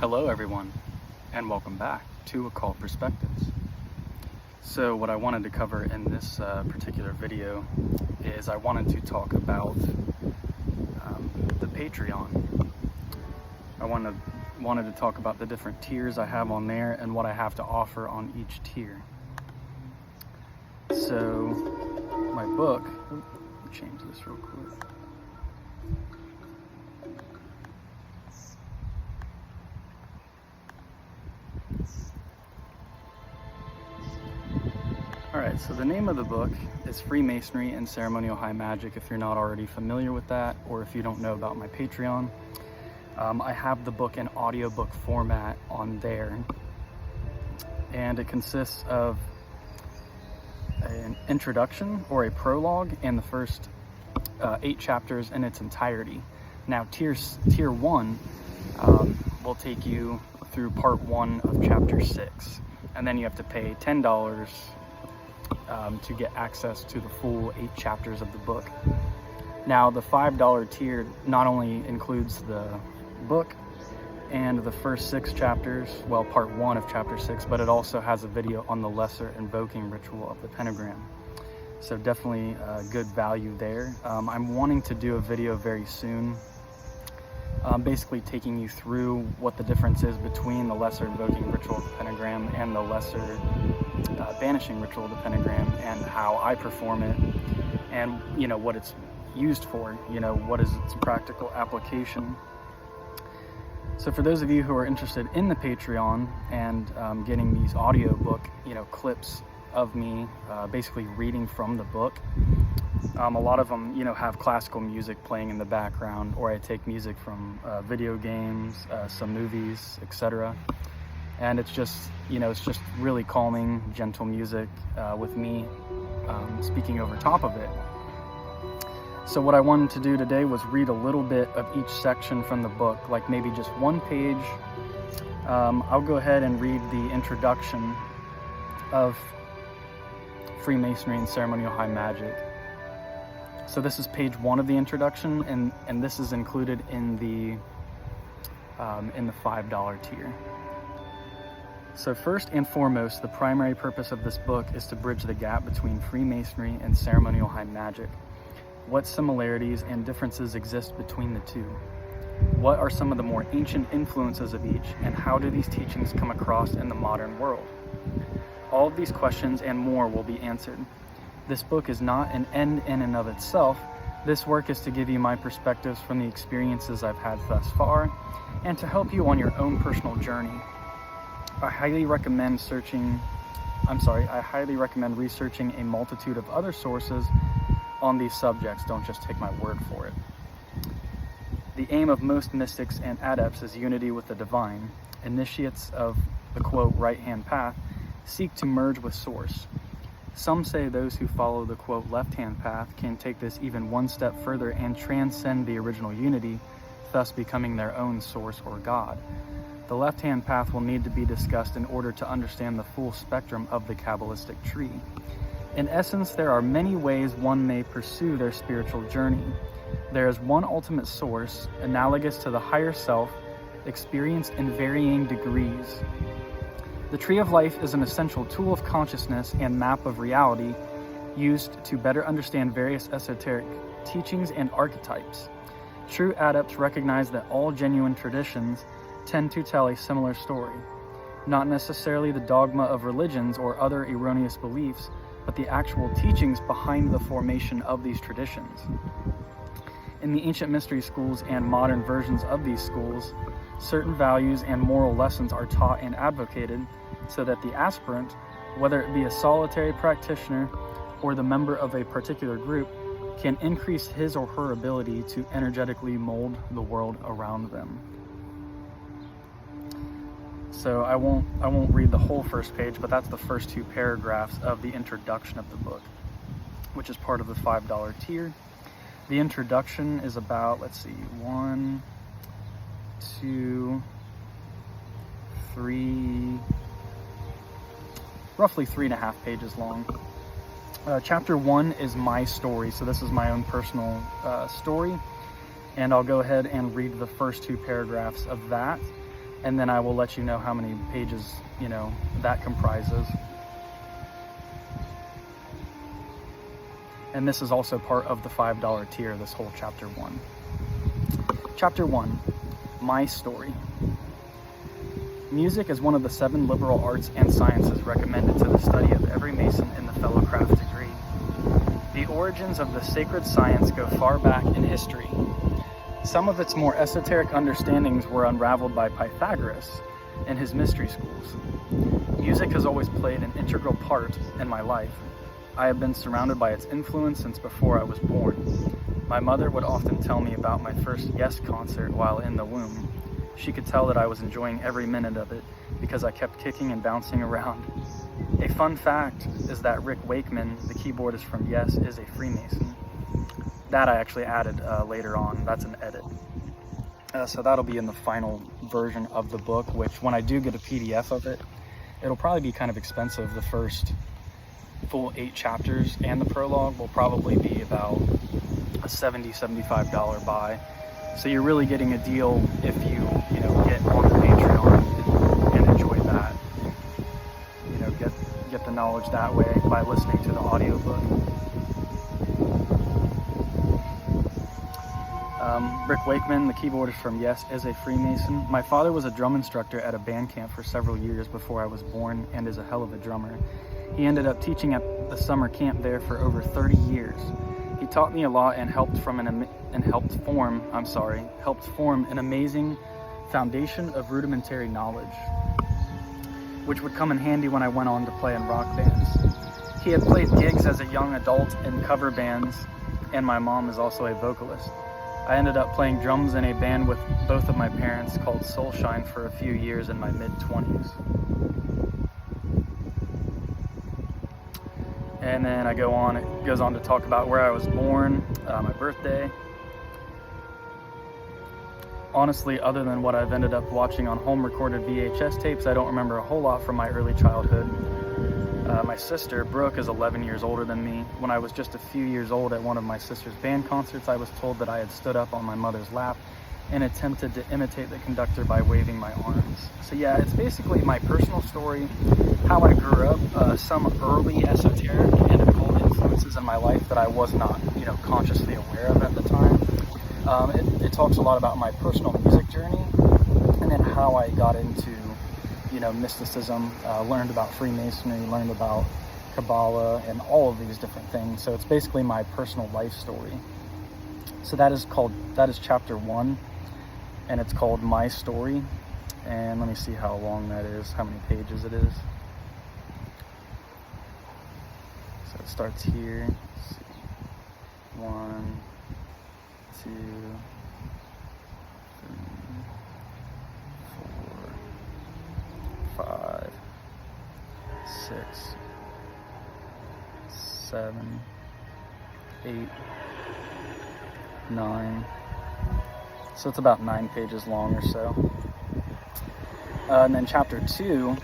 Hello everyone, and welcome back to Occult Perspectives. So what I wanted to cover in this particular video is I wanted to talk about the Patreon. I wanted to talk about the different tiers I have on there and what I have to offer on each tier. So my book, let me change this real quick. Alright, so the name of the book is Freemasonry and Ceremonial High Magic, if you're not already familiar with that, or if you don't know about my Patreon. I have the book in audiobook format on there, and it consists of an introduction or a prologue and the first 8 chapters in its entirety. Now, tier 1 will take you through part 1 of chapter 6, and then you have to pay $10 to get access to the full 8 chapters of the book. Now, the $5 tier not only includes the book and the first 6 chapters, well, part 1 of chapter 6, but it also has a video on the lesser invoking ritual of the pentagram. So definitely good value there. I'm wanting to do a video very soon, basically taking you through what the difference is between the lesser invoking ritual of the pentagram and the lesser banishing ritual of the pentagram, and how I perform it, and what it's used for, what is its practical application. So for those of you who are interested in the Patreon and getting these audiobook clips of me basically reading from the book, a lot of them have classical music playing in the background, or I take music from video games, some movies, etc. And it's just really calming, gentle music with me speaking over top of it. So what I wanted to do today was read a little bit of each section from the book, like maybe just one page. I'll go ahead and read the introduction of Freemasonry and Ceremonial High Magic. So this is page 1 of the introduction, and this is included in the $5 tier. So first and foremost, the primary purpose of this book is to bridge the gap between Freemasonry and Ceremonial High Magic. What similarities and differences exist between the two? What are some of the more ancient influences of each, and how do these teachings come across in the modern world? All of these questions and more will be answered. This book is not an end in and of itself. This work is to give you my perspectives from the experiences I've had thus far, and to help you on your own personal journey. I highly recommend researching a multitude of other sources on these subjects. Don't just take my word for it. The aim of most mystics and adepts is unity with the divine. Initiates of the, quote, right-hand path seek to merge with Source. Some say those who follow the, quote, left-hand path can take this even one step further and transcend the original unity, thus becoming their own source or God. The left-hand path will need to be discussed in order to understand the full spectrum of the Kabbalistic tree. In essence, there are many ways one may pursue their spiritual journey. There is one ultimate source, analogous to the higher self, experienced in varying degrees. The tree of life is an essential tool of consciousness and map of reality, used to better understand various esoteric teachings and archetypes. True adepts recognize that all genuine traditions tend to tell a similar story, not necessarily the dogma of religions or other erroneous beliefs, but the actual teachings behind the formation of these traditions. In the ancient mystery schools and modern versions of these schools, certain values and moral lessons are taught and advocated so that the aspirant, whether it be a solitary practitioner or the member of a particular group, can increase his or her ability to energetically mold the world around them. So I won't read the whole first page, but that's the first 2 paragraphs of the introduction of the book, which is part of the $5 tier. The introduction is about, let's see, 1, 2, 3, roughly 3.5 pages long. Chapter 1 is my story, so this is my own personal story, and I'll go ahead and read the first 2 paragraphs of that. and then I will let you know how many pages, that comprises. And this is also part of the $5 tier, this whole chapter 1. Chapter 1, My Story. Music is one of the 7 liberal arts and sciences recommended to the study of every Mason in the Fellowcraft degree. The origins of the sacred science go far back in history. Some of its more esoteric understandings were unraveled by Pythagoras in his mystery schools. Music has always played an integral part in my life. I have been surrounded by its influence since before I was born. My mother would often tell me about my first Yes concert while in the womb. She could tell that I was enjoying every minute of it because I kept kicking and bouncing around. A fun fact is that Rick Wakeman, the keyboardist from Yes, is a Freemason. That I actually added later on. That's an edit. So that'll be in the final version of the book, which when I do get a PDF of it, it'll probably be kind of expensive. The first full 8 chapters and the prologue will probably be about a $75 buy. So you're really getting a deal if you get on the Patreon and enjoy that. Get the knowledge that way by listening to the audiobook. Rick Wakeman, the keyboardist from Yes, is a Freemason. My father was a drum instructor at a band camp for several years before I was born and is a hell of a drummer. He ended up teaching at the summer camp there for over 30 years. He taught me a lot and helped form an amazing foundation of rudimentary knowledge, which would come in handy when I went on to play in rock bands. He had played gigs as a young adult in cover bands, and my mom is also a vocalist. I ended up playing drums in a band with both of my parents called Soulshine for a few years in my mid-20s. And then it goes on to talk about where I was born, my birthday. Honestly, other than what I've ended up watching on home-recorded VHS tapes, I don't remember a whole lot from my early childhood. My sister, Brooke, is 11 years older than me. When I was just a few years old at one of my sister's band concerts, I was told that I had stood up on my mother's lap and attempted to imitate the conductor by waving my arms. So yeah, it's basically my personal story, how I grew up, some early esoteric and occult influences in my life that I was not, consciously aware of at the time. It talks a lot about my personal music journey and then how I got into, mysticism, learned about Freemasonry, learned about Kabbalah and all of these different things. So it's basically my personal life story. So that is chapter 1, and it's called My Story. And let me see how long that is, how many pages it is. So it starts here. Let's see. 1, 2, 3, 4, 5, 6, 7, 8, 9. So it's about 9 pages long or so. And then chapter 2,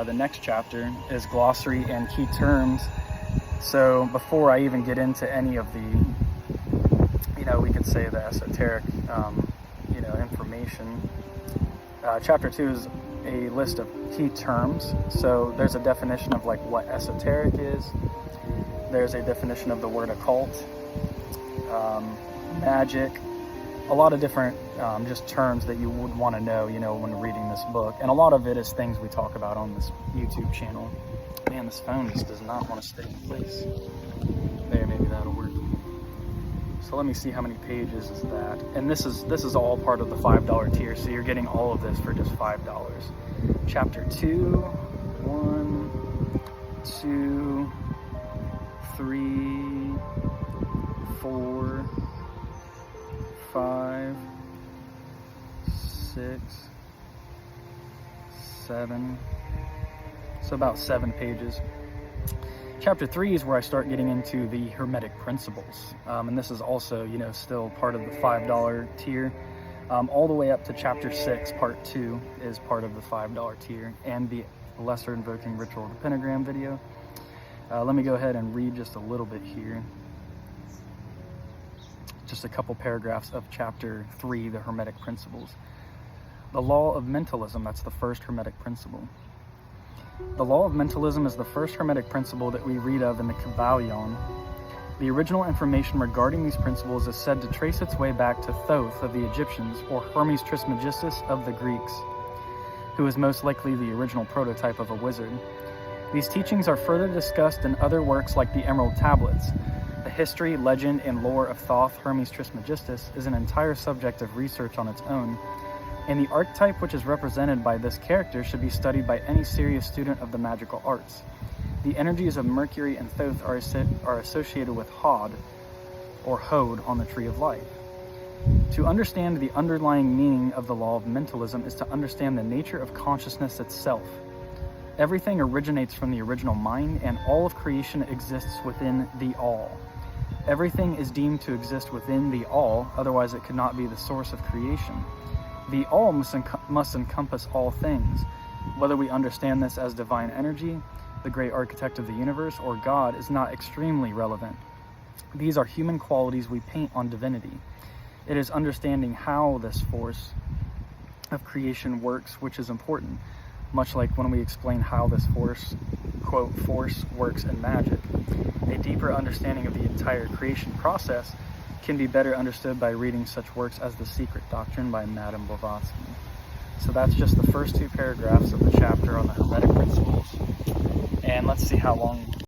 the next chapter, is glossary and key terms. So before I even get into any of the, we could say the esoteric, information, chapter 2 is a list of key terms. So there's a definition of like what esoteric is. There's a definition of the word occult, magic, a lot of different just terms that you would want to know, when reading this book. And a lot of it is things we talk about on this YouTube channel. Man, this phone just does not want to stay in place. There, maybe that'll work. So let me see how many pages is that. And this is all part of the $5 tier, so you're getting all of this for just $5. Chapter 2, 1, 2, 3, 4, 5, 6, 7. So about 7 pages. Chapter 3 is where I start getting into the Hermetic principles. And this is also, still part of the $5 tier. All the way up to chapter 6, part 2 is part of the $5 tier, and the Lesser Invoking Ritual of the Pentagram video. Let me go ahead and read just a little bit here. Just a couple paragraphs of chapter 3, the Hermetic principles. The law of mentalism, that's the first Hermetic principle. The law of mentalism is the first Hermetic principle that we read of in the Kybalion. The original information regarding these principles is said to trace its way back to Thoth of the Egyptians, or Hermes Trismegistus of the Greeks, who is most likely the original prototype of a wizard. These teachings are further discussed in other works like the Emerald Tablets. The history, legend, and lore of Thoth Hermes Trismegistus is an entire subject of research on its own, and the archetype which is represented by this character should be studied by any serious student of the magical arts. The energies of Mercury and Thoth are associated with Hod, or Hod, on the Tree of Life. To understand the underlying meaning of the law of mentalism is to understand the nature of consciousness itself. Everything originates from the original mind, and all of creation exists within the all. Everything is deemed to exist within the all, otherwise it could not be the source of creation. The all must encompass all things. Whether we understand this as divine energy, the great architect of the universe, or God is not extremely relevant. These are human qualities we paint on divinity. It is understanding how this force of creation works which is important, much like when we explain how this force, quote, force works in magic. A deeper understanding of the entire creation process can be better understood by reading such works as The Secret Doctrine by Madame Blavatsky. So that's just the first two paragraphs of the chapter on the Hermetic principles. And let's see how long